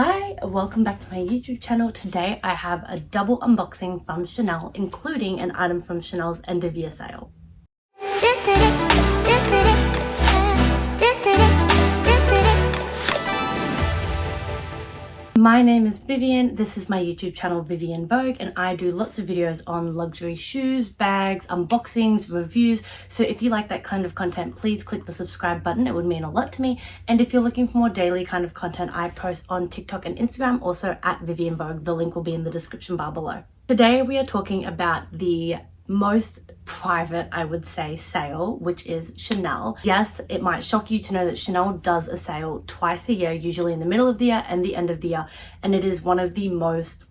Hi, welcome back to my YouTube channel. Today I have a double unboxing from Chanel, including an item from Chanel's end of year sale. My name is Vivian, this is my YouTube channel Vivian Vogue, and I do lots of videos on luxury shoes, bags, unboxings, reviews. So if you like that kind of content, please click the subscribe button, it would mean a lot to me. And if you're looking for more daily kind of content, I post on TikTok and Instagram, also at Vivian Vogue. The link will be in the description bar below. Today we are talking about the most private, I would say, sale, which is Chanel. Yes, it might shock you to know that Chanel does a sale twice a year, usually in the middle of the year and the end of the year, and it is one of the most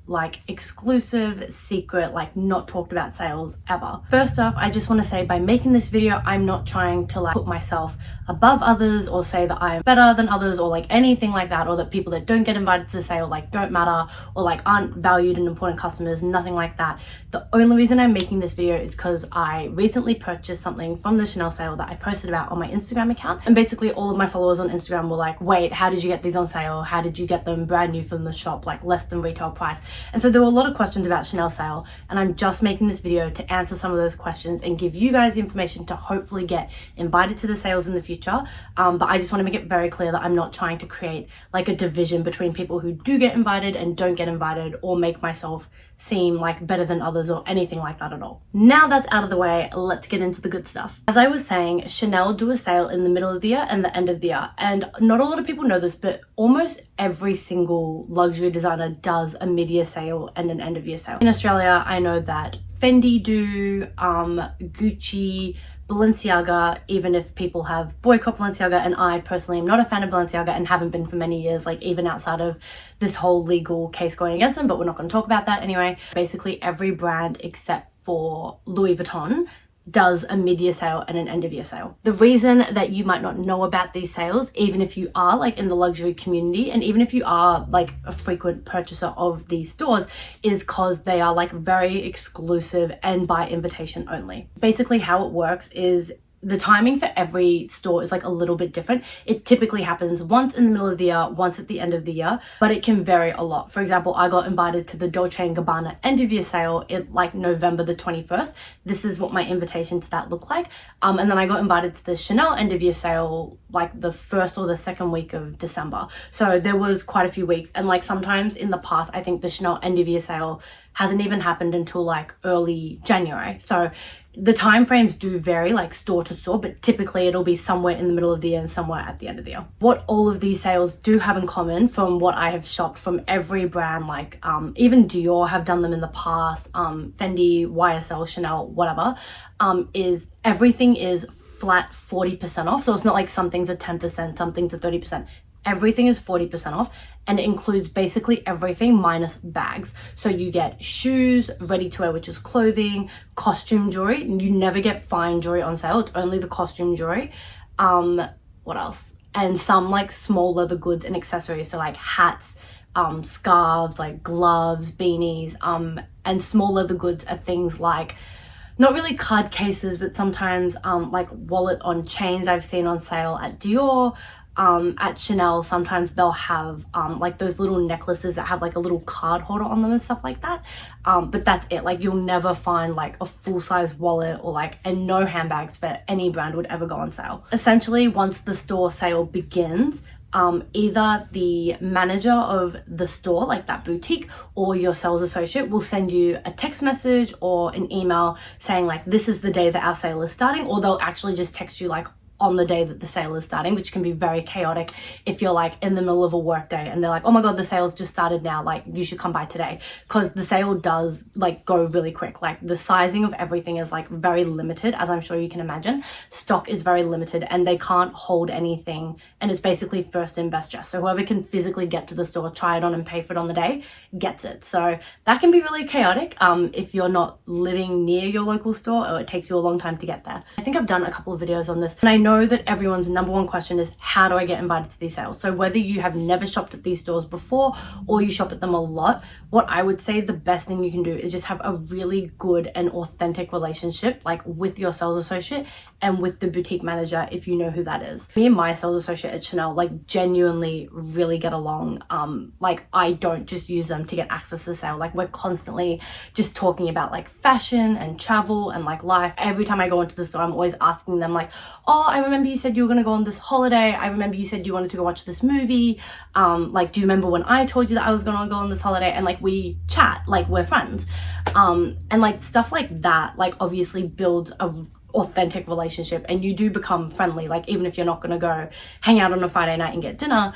exclusive, secret, not talked about sales ever. First off, I just want to say, by making this video, I'm not trying to put myself above others or say that I'm better than others or anything like that, or that people that don't get invited to the sale don't matter or aren't valued and important customers, nothing like that. The only reason I'm making this video is because I recently purchased something from the Chanel sale that I posted about on my Instagram account, and basically all of my followers on Instagram were like, wait, how did you get these on sale? How did you get them brand new from the shop, less than retail price? And so there were a lot of questions about Chanel sale, and I'm just making this video to answer some of those questions and give you guys the information to hopefully get invited to the sales in the future. But I just want to make it very clear that I'm not trying to create a division between people who do get invited and don't get invited, or make myself seem better than others or anything like that at all. Now that's out of the way, let's get into the good stuff. As I was saying, Chanel do a sale in the middle of the year and the end of the year, and not a lot of people know this, but almost every single luxury designer does a mid-year sale and an end of year sale. In Australia, I know that Fendi do, Gucci, Balenciaga, even if people have boycott Balenciaga, and I personally am not a fan of Balenciaga and haven't been for many years, even outside of this whole legal case going against them, but we're not going to talk about that anyway. Basically every brand except for Louis Vuitton does a mid-year sale and an end-of-year sale. The reason that you might not know about these sales, even if you are in the luxury community, and even if you are a frequent purchaser of these stores, is because they are very exclusive and by invitation only. Basically how it works is the timing for every store is a little bit different. It typically happens once in the middle of the year, once at the end of the year, but it can vary a lot. For example, I got invited to the Dolce & Gabbana end of year sale in November the 21st. This is what my invitation to that looked like. And then I got invited to the Chanel end of year sale the first or the second week of December. So there was quite a few weeks, and sometimes in the past, I think the Chanel end of year sale hasn't even happened until early January. So the time frames do vary store to store, but typically it'll be somewhere in the middle of the year and somewhere at the end of the year. What all of these sales do have in common, from what I have shopped from every brand, even Dior have done them in the past, Fendi, YSL, Chanel, whatever, is everything is flat 40% off. So it's not something's at 10%, something's at 30%. Everything is 40% off, and it includes basically everything minus bags. So you get shoes, ready to wear, which is clothing, costume jewelry. You never get fine jewelry on sale. It's only the costume jewelry. What else? And some small leather goods and accessories. So hats, scarves, gloves, beanies, and small leather goods are things not really card cases, but sometimes wallet on chains I've seen on sale at Dior. At Chanel, sometimes they'll have those little necklaces that have a little card holder on them and stuff like that. But that's it. You'll never find a full-size wallet or and no handbags for any brand would ever go on sale. Essentially, once the store sale begins, either the manager of the store, that boutique, or your sales associate will send you a text message or an email saying this is the day that our sale is starting, or they'll actually just text you on the day that the sale is starting, which can be very chaotic if you're in the middle of a work day and they're oh my god, the sale's just started now, you should come by today, because the sale does go really quick. The sizing of everything is very limited, as I'm sure you can imagine. Stock is very limited and they can't hold anything, and it's basically first in best dress. So whoever can physically get to the store, try it on and pay for it on the day, gets it. So that can be really chaotic if you're not living near your local store or it takes you a long time to get there. I think I've done a couple of videos on this, and I know know that everyone's number one question is, how do I get invited to these sales? So whether you have never shopped at these stores before or you shop at them a lot, what I would say the best thing you can do is just have a really good and authentic relationship, like with your sales associate and with the boutique manager, if you know who that is. Me and my sales associate at Chanel, like, genuinely really get along. Like, I don't just use them to get access to the sale. Like, we're constantly just talking about like fashion and travel and like life. Every time I go into the store, I'm always asking them like, oh, I remember you said you were gonna go on this holiday. I remember you said you wanted to go watch this movie. Like, do you remember when I told you that I was gonna go on this holiday? And like, we chat like we're friends. And like stuff like that, like, obviously builds a authentic relationship, and you do become friendly. Like, even if you're not going to go hang out on a Friday night and get dinner,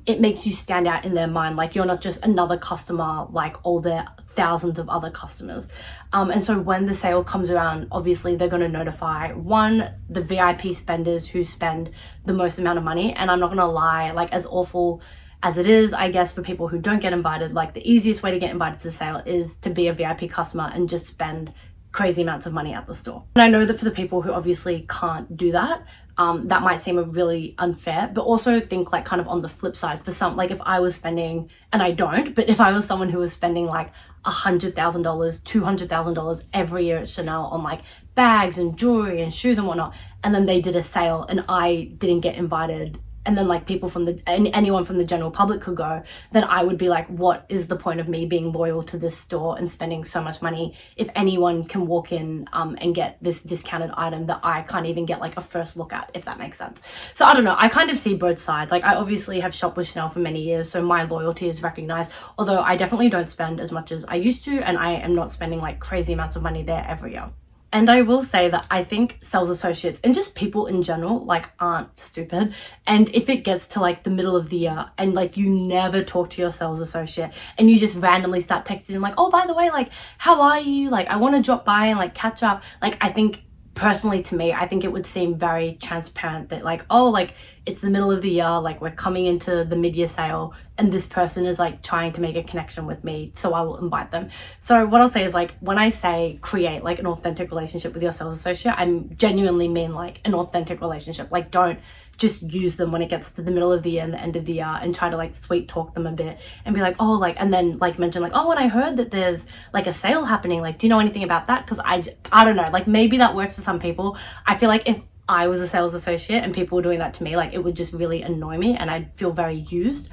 it makes you stand out in their mind. Like, you're not just another customer like all their thousands of other customers. And so when the sale comes around, obviously they're going to notify the VIP spenders who spend the most amount of money. And I'm not going to lie, like, as awful as it is, I guess, for people who don't get invited, like, the easiest way to get invited to the sale is to be a VIP customer and just spend crazy amounts of money at the store. And I know that for the people who obviously can't do that, that might seem really unfair, but also think like kind of on the flip side for some, like if I was spending, and I don't, but if I was someone who was spending like $100,000, $200,000 every year at Chanel on like bags and jewelry and shoes and whatnot, and then they did a sale and I didn't get invited, and then like people from anyone from the general public could go, then I would be like, what is the point of me being loyal to this store and spending so much money if anyone can walk in and get this discounted item that I can't even get like a first look at, if that makes sense. So I don't know, I kind of see both sides. Like, I obviously have shopped with Chanel for many years, so my loyalty is recognized, although I definitely don't spend as much as I used to, and I am not spending like crazy amounts of money there every year. And I will say that I think sales associates and just people in general like aren't stupid. And if it gets to like the middle of the year and like you never talk to your sales associate and you just randomly start texting them like, oh, by the way, like, how are you? Like, I want to drop by and like catch up. Like, I think personally, to me, I think it would seem very transparent that like, oh, like, it's the middle of the year, like we're coming into the mid-year sale and this person is like trying to make a connection with me, so I will invite them. So what I'll say is, like, when I say create like an authentic relationship with your sales associate, I genuinely mean like an authentic relationship. Like, don't just use them when it gets to the middle of the year and the end of the year and try to like sweet talk them a bit and be like, oh, like, and then like mention like, oh, and I heard that there's like a sale happening, like, do you know anything about that? Because I don't know, like, maybe that works for some people. I feel like if I was a sales associate and people were doing that to me, like, it would just really annoy me and I'd feel very used.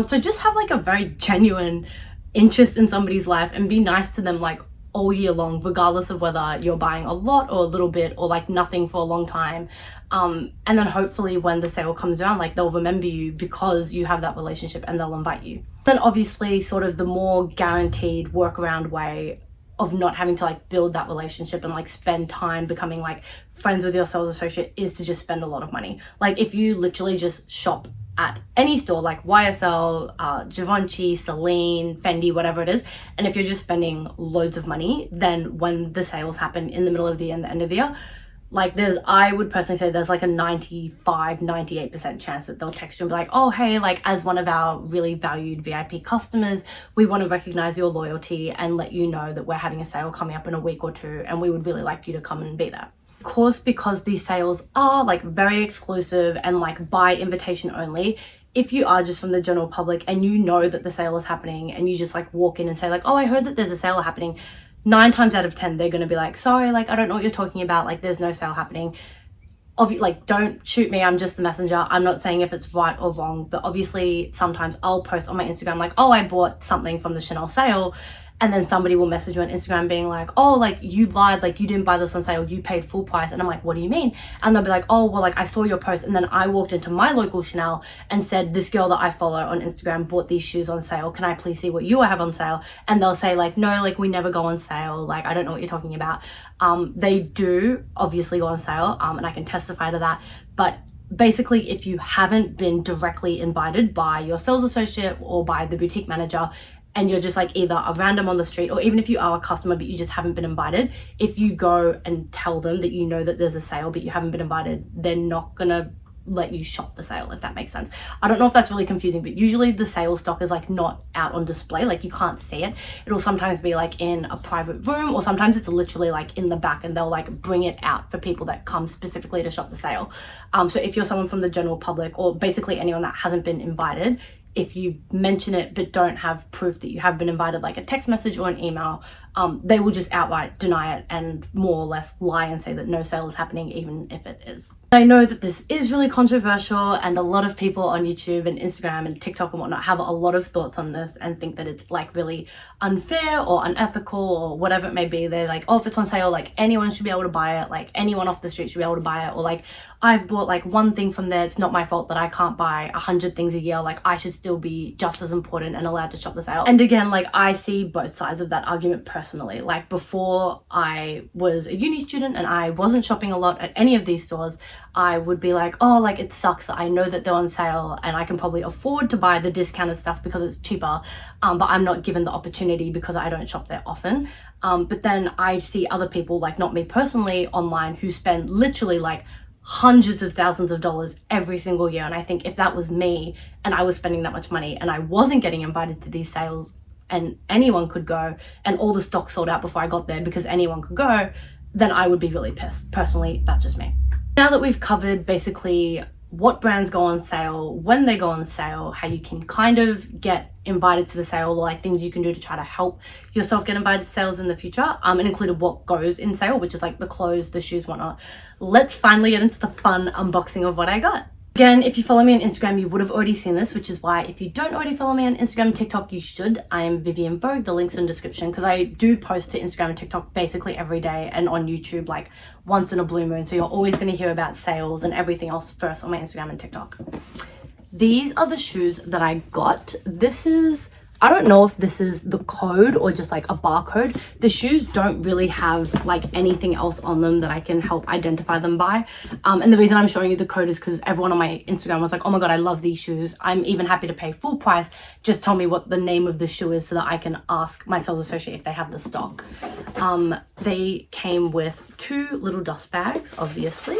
So just have like a very genuine interest in somebody's life and be nice to them like all year long, regardless of whether you're buying a lot or a little bit or like nothing for a long time. And then hopefully when the sale comes around, like, they'll remember you because you have that relationship and they'll invite you. Then obviously sort of the more guaranteed workaround way of not having to like build that relationship and like spend time becoming like friends with your sales associate is to just spend a lot of money. Like, if you literally just shop at any store like YSL, Givenchy, Celine, Fendi, whatever it is, and if you're just spending loads of money, then when the sales happen in the middle of the year and the end of the year, like, I would personally say there's like a 98% chance that they'll text you and be like, oh, hey, like, as one of our really valued VIP customers, we want to recognize your loyalty and let you know that we're having a sale coming up in a week or two and we would really like you to come and be there. Of course, because these sales are like very exclusive and like by invitation only, if you are just from the general public and you know that the sale is happening and you just like walk in and say like, oh, I heard that there's a sale happening, 9 times out of 10 they're going to be like, sorry, like, I don't know what you're talking about, like, there's no sale happening. Like, don't shoot me, I'm just the messenger. I'm not saying if it's right or wrong, but obviously sometimes I'll post on my Instagram like, oh, I bought something from the Chanel sale, and then somebody will message me on Instagram being like, oh, like, you lied, like, you didn't buy this on sale, you paid full price. And I'm like, what do you mean? And they'll be like, oh, well, like, I saw your post and then I walked into my local Chanel and said, this girl that I follow on Instagram bought these shoes on sale, can I please see what you have on sale? And they'll say like, no, like, we never go on sale, like, I don't know what you're talking about. They do obviously go on sale, and I can testify to that. But basically, if you haven't been directly invited by your sales associate or by the boutique manager, and you're just like either a random on the street, or even if you are a customer but you just haven't been invited, if you go and tell them that you know that there's a sale but you haven't been invited, they're not gonna let you shop the sale, if that makes sense. I don't know if that's really confusing, but usually the sale stock is like not out on display, like you can't see it. It'll sometimes be like in a private room, or sometimes it's literally like in the back and they'll like bring it out for people that come specifically to shop the sale. So if you're someone from the general public, or basically anyone that hasn't been invited, if you mention it but don't have proof that you have been invited, like a text message or an email, they will just outright deny it and more or less lie and say that no sale is happening, even if it is. I know that this is really controversial, and a lot of people on YouTube and Instagram and TikTok and whatnot have a lot of thoughts on this and think that it's like really unfair or unethical or whatever it may be. They're like, oh, if it's on sale, like anyone should be able to buy it, like anyone off the street should be able to buy it, or like I've bought like one thing from there, it's not my fault that I can't buy 100 things a year, like I should still be just as important and allowed to shop the sale. And again, like I see both sides of that argument personally. Like before I was a uni student and I wasn't shopping a lot at any of these stores, I would be like, oh, like it sucks that I know that they're on sale and I can probably afford to buy the discounted stuff because it's cheaper, but I'm not given the opportunity because I don't shop there often. But then I see other people, like not me personally, online, who spend literally like hundreds of thousands of dollars every single year. And I think if that was me and I was spending that much money and I wasn't getting invited to these sales and anyone could go and all the stock sold out before I got there because anyone could go, then I would be really pissed. Personally, that's just me. Now that we've covered basically what brands go on sale, when they go on sale, how you can kind of get invited to the sale, or like things you can do to try to help yourself get invited to sales in the future, and included what goes in sale, which is like the clothes, the shoes, whatnot. Let's finally get into the fun unboxing of what I got. Again, if you follow me on Instagram, you would have already seen this, which is why if you don't already follow me on Instagram and TikTok, you should. I am Vivian Vogue. The link's in the description, because I do post to Instagram and TikTok basically every day, and on YouTube like once in a blue moon. So you're always going to hear about sales and everything else first on my Instagram and TikTok. These are the shoes that I got. This is, I don't know if this is the code or just like a barcode. The shoes don't really have like anything else on them that I can help identify them by. And the reason I'm showing you the code is because everyone on my Instagram was like, oh my God, I love these shoes. I'm even happy to pay full price. Just tell me what the name of the shoe is so that I can ask my sales associate if they have the stock. They came with 2 little dust bags, obviously,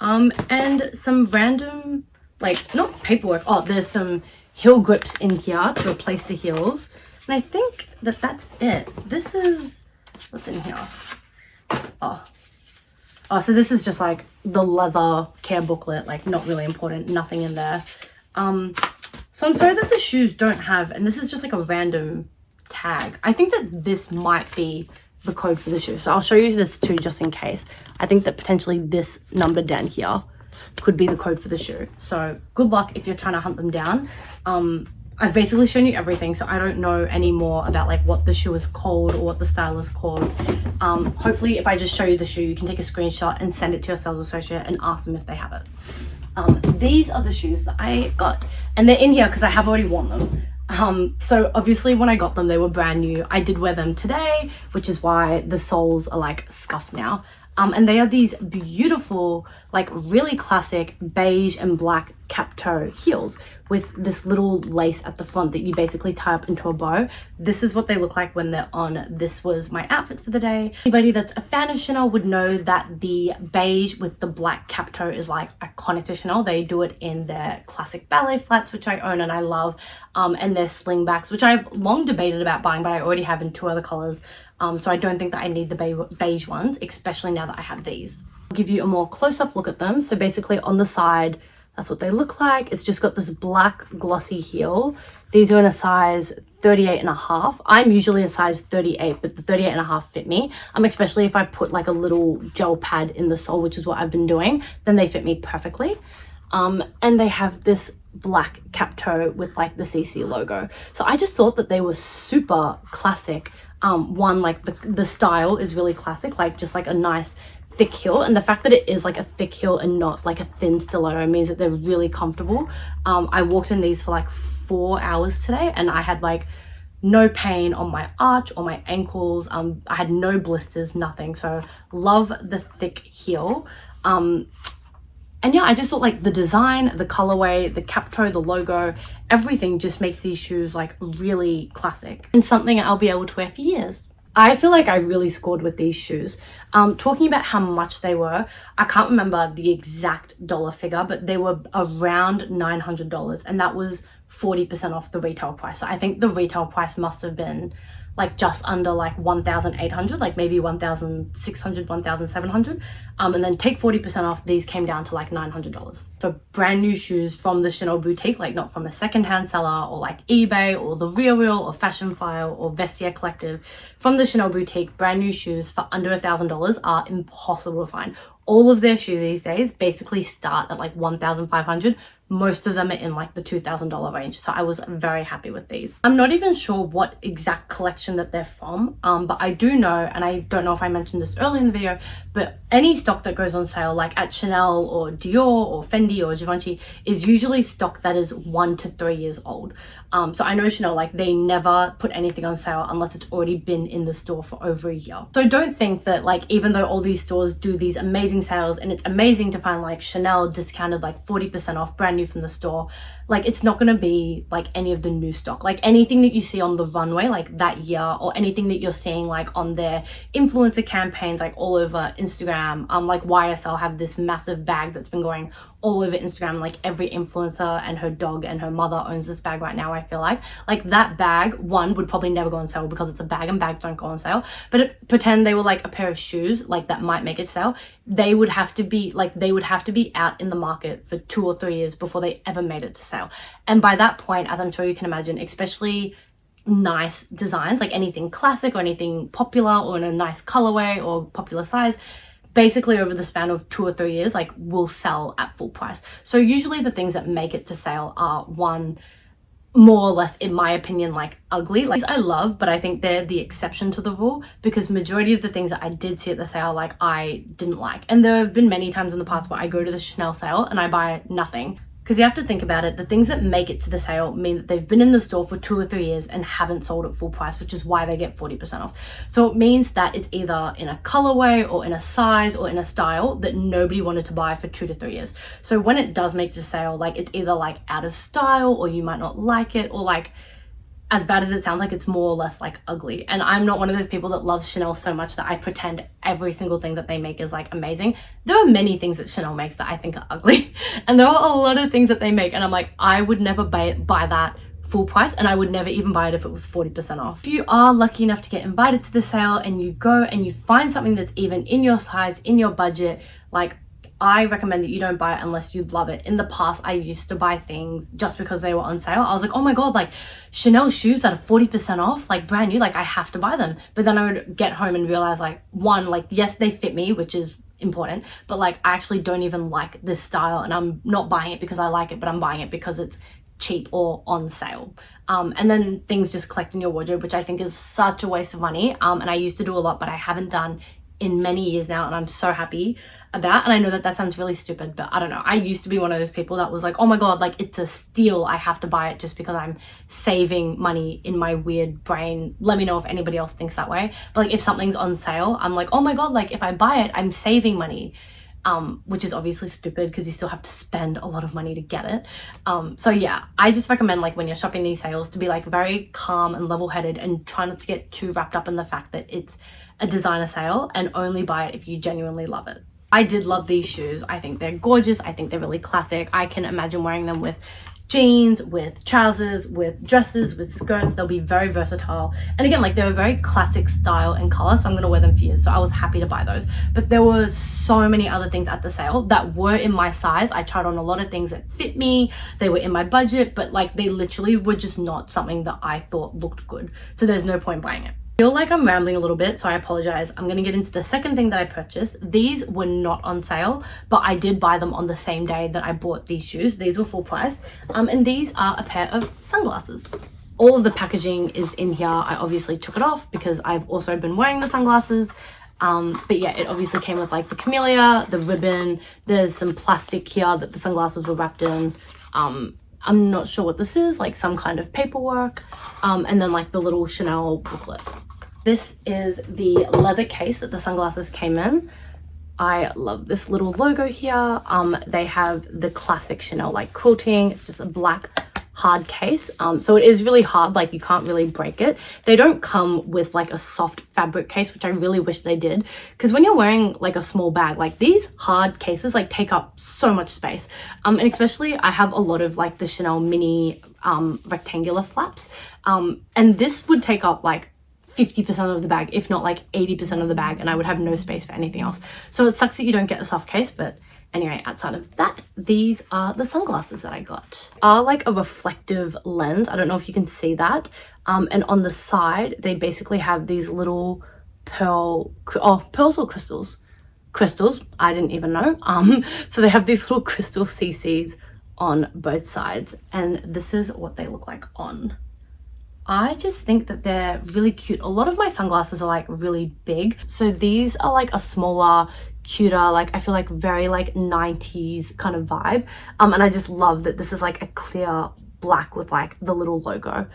and some random, like, not paperwork. Oh, there's some heel grips in here to replace the heels, and I think that that's it. This is, what's in here? Oh, so this is just like the leather care booklet, like not really important, nothing in there. So I'm sorry that the shoes don't have, and this is just like a random tag. I think that this might be the code for the shoe, so I'll show you this too just in case. I think that potentially this number down here could be the code for the shoe, so good luck if you're trying to hunt them down. I've basically shown you everything, so I don't know any more about like what the shoe is called or what the style is called. Hopefully if I just show you the shoe, you can take a screenshot and send it to your sales associate and ask them if they have it. These are the shoes that I got, and they're in here because I have already worn them. So obviously when I got them, they were brand new. I did wear them today, which is why the soles are like scuffed now. And they are these beautiful, like really classic beige and black cap toe heels with this little lace at the front that you basically tie up into a bow. This is what they look like when they're on. This was my outfit for the day. Anybody that's a fan of Chanel would know that the beige with the black cap toe is like iconic to Chanel. They do it in their classic ballet flats, which I own and I love, and their slingbacks, which I've long debated about buying, but I already have in 2 other colors. So I don't think that I need the beige ones, especially now that I have these. I'll give you a more close-up look at them. So basically on the side, that's what they look like. It's just got this black glossy heel. These are in a size 38.5. I'm usually a size 38, but the 38.5 fit me. Especially if I put like a little gel pad in the sole, which is what I've been doing, then they fit me perfectly. And they have this black cap toe with like the CC logo. So I just thought that they were super classic. One, like the style is really classic, like just like a nice thick heel, and the fact that it is like a thick heel and not like a thin stiletto means that they're really comfortable. I walked in these for like 4 hours today and I had like no pain on my arch or my ankles. I had no blisters, nothing. So love the thick heel. And yeah, I just thought like the design, the colorway, the cap toe, the logo, everything just makes these shoes like really classic and something I'll be able to wear for years. I feel like I really scored with these shoes. Talking about how much they were, I can't remember the exact dollar figure, but they were around $900, and that was 40% off the retail price. So I think the retail price must have been like just under like 1,800, like maybe 1,600, 1,700. And then take 40% off, these came down to like $900 for brand new shoes from the Chanel boutique, like not from a secondhand seller or like eBay or the RealReal or Fashionphile or Vestiaire Collective. From the Chanel boutique, brand new shoes for under $1,000 are impossible to find. All of their shoes these days basically start at like 1,500. Most of them are in like the $2,000 range. So I was very happy with these. I'm not even sure what exact collection that they're from, but I do know, and I don't know if I mentioned this early in the video, but any stock that goes on sale, like at Chanel or Dior or Fendi or Givenchy, is usually stock that is 1 to 3 years old. So I know Chanel, like they never put anything on sale unless it's already been in the store for over a year. So don't think that like, even though all these stores do these amazing sales and it's amazing to find like Chanel discounted like 40% off brand new from the store, like it's not going to be like any of the new stock. Like anything that you see on the runway like that year, or anything that you're seeing like on their influencer campaigns like all over Instagram, like YSL have this massive bag that's been going all over Instagram. Like every influencer and her dog and her mother owns this bag right now. I feel like that bag, one, would probably never go on sale because it's a bag and bags don't go on sale. But pretend they were like a pair of shoes like that might make it sale. They would have to be out in the market for 2 or 3 years before they ever made it to sale. And by that point, as I'm sure you can imagine, especially nice designs, like anything classic or anything popular or in a nice colorway or popular size, basically over the span of 2 or 3 years, like will sell at full price. So usually the things that make it to sale are, one, more or less, in my opinion, like ugly. Like I love, but I think they're the exception to the rule, because majority of the things that I did see at the sale, like I didn't like. And there have been many times in the past where I go to the Chanel sale and I buy nothing. Because you have to think about it, the things that make it to the sale mean that they've been in the store for 2 or 3 years and haven't sold at full price, which is why they get 40% off. So it means that it's either in a colorway or in a size or in a style that nobody wanted to buy for 2 to 3 years. So when it does make it to sale, like it's either like out of style, or you might not like it, or like, as bad as it sounds, like it's more or less like ugly. And I'm not one of those people that loves Chanel so much that I pretend every single thing that they make is like amazing. There are many things that Chanel makes that I think are ugly, and there are a lot of things that they make and I'm like, I would never buy that full price, and I would never even buy it if it was 40% off. If you are lucky enough to get invited to the sale and you go and you find something that's even in your size, in your budget, like I recommend that you don't buy it unless you love it. In the past, I used to buy things just because they were on sale. I was like, oh my God, like Chanel shoes that are 40% off, like brand new, like I have to buy them. But then I would get home and realize like, one, like yes, they fit me, which is important, but like I actually don't even like this style, and I'm not buying it because I like it, but I'm buying it because it's cheap or on sale. And then things just collect in your wardrobe, which I think is such a waste of money. And I used to do a lot, but I haven't done in many years now, and I'm so happy about. And I know that that sounds really stupid, but I don't know, I used to be one of those people that was like, oh my God, like it's a steal, I have to buy it just because I'm saving money in my weird brain. Let me know if anybody else thinks that way. But like if something's on sale, I'm like, oh my God, like if I buy it, I'm saving money. Which is obviously stupid because you still have to spend a lot of money to get it. So yeah, I just recommend like when you're shopping these sales to be like very calm and level-headed, and try not to get too wrapped up in the fact that it's a designer sale, and only buy it if you genuinely love it. I did love these shoes. I think they're gorgeous. I think they're really classic. I can imagine wearing them with jeans, with trousers, with dresses, with skirts. They'll be very versatile. And again, like they're a very classic style and color, so I'm gonna wear them for years. So I was happy to buy those. But there were so many other things at the sale that were in my size. I tried on a lot of things that fit me. They were in my budget, but like they literally were just not something that I thought looked good. So there's no point buying it. I feel like I'm rambling a little bit, so I apologize. I'm going to get into the second thing that I purchased. These were not on sale, but I did buy them on the same day that I bought these shoes. These were full price. And these are a pair of sunglasses. All of the packaging is in here. I obviously took it off because I've also been wearing the sunglasses. But yeah, it obviously came with like the camellia, the ribbon. There's some plastic here that the sunglasses were wrapped in. I'm not sure what this is, like some kind of paperwork. And then like the little Chanel booklet. This is the leather case that the sunglasses came in. I love this little logo here. They have the classic Chanel like quilting. It's just a black hard case, so it is really hard, like you can't really break it. They don't come with like a soft fabric case, which I really wish they did, because when you're wearing like a small bag, like these hard cases like take up so much space, and especially I have a lot of like the Chanel mini rectangular flaps, and this would take up like 50% of the bag, if not like 80% of the bag, and I would have no space for anything else. So it sucks that you don't get a soft case, but anyway, outside of that, these are the sunglasses that I got. Are like a reflective lens. I don't know if you can see that. And on the side, they basically have these little pearls or crystals. Crystals, I didn't even know. So they have these little crystal CCs on both sides, and this is what they look like on. I just think that they're really cute. A lot of my sunglasses are like really big, so these are like a smaller, cuter, like I feel like very like 90s kind of vibe, and I just love that this is like a clear black with like the little logo.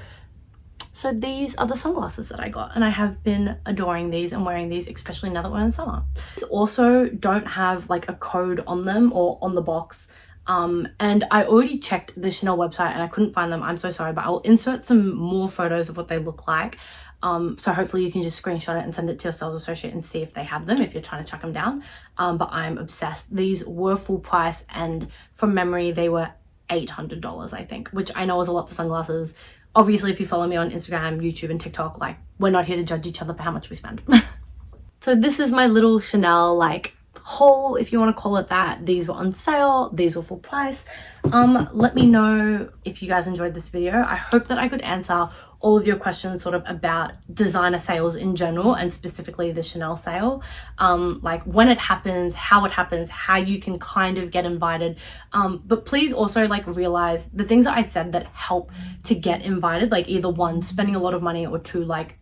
So these are the sunglasses that I got, and I have been adoring these and wearing these, especially now that we're in summer. These also don't have like a code on them or on the box. And I already checked the Chanel website and I couldn't find them. I'm so sorry, but I'll insert some more photos of what they look like. So hopefully you can just screenshot it and send it to your sales associate and see if they have them, if you're trying to track them down. But I'm obsessed. These were full price, and from memory, they were $800, I think, which I know is a lot for sunglasses. Obviously, if you follow me on Instagram, YouTube, and TikTok, like, we're not here to judge each other for how much we spend. So this is my little Chanel, like, haul, if you want to call it that. These were on sale, these were full price. Let me know if you guys enjoyed this video. I hope that I could answer all of your questions sort of about designer sales in general, and specifically the Chanel sale, like when it happens, how you can kind of get invited, but please also like realize the things that I said that help to get invited, like either one, spending a lot of money, or two, like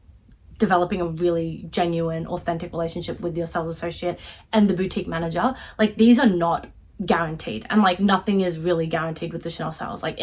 developing a really genuine, authentic relationship with your sales associate and the boutique manager. Like these are not guaranteed, and like nothing is really guaranteed with the Chanel sales. Like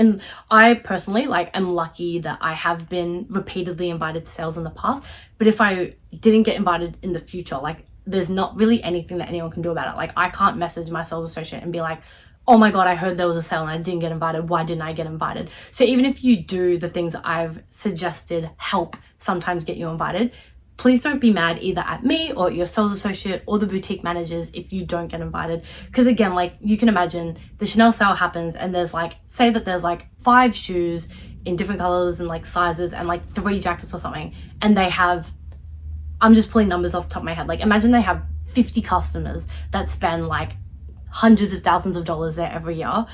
I personally like am lucky that I have been repeatedly invited to sales in the past, but if I didn't get invited in the future, like there's not really anything that anyone can do about it. Like I can't message my sales associate and be like, oh my god, I heard there was a sale and I didn't get invited, why didn't I get invited? So even if you do the things I've suggested help sometimes get you invited, please don't be mad either at me or your sales associate or the boutique managers if you don't get invited. Because again, like you can imagine the Chanel sale happens and there's like, say that there's like 5 shoes in different colors and like sizes and like 3 jackets or something, and they have, I'm just pulling numbers off the top of my head, like imagine they have 50 customers that spend like hundreds of thousands of dollars there every year.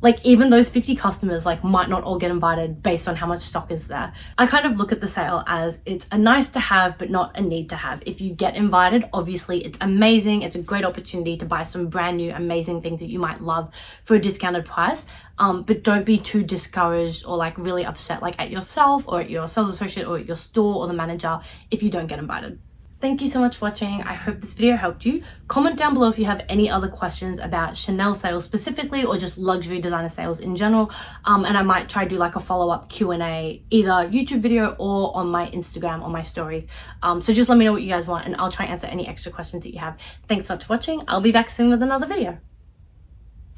Like even those 50 customers like might not all get invited based on how much stock is there. I kind of look at the sale as it's a nice to have but not a need to have. If you get invited, obviously it's amazing. It's a great opportunity to buy some brand new amazing things that you might love for a discounted price. But don't be too discouraged or like really upset like at yourself or at your sales associate or at your store or the manager if you don't get invited. Thank you so much for watching. I hope this video helped you. Comment down below if you have any other questions about Chanel sales specifically, or just luxury designer sales in general. And I might try to do like a follow-up Q&A, either YouTube video or on my Instagram or my stories. So just let me know what you guys want and I'll try and answer any extra questions that you have. Thanks so much for watching. I'll be back soon with another video.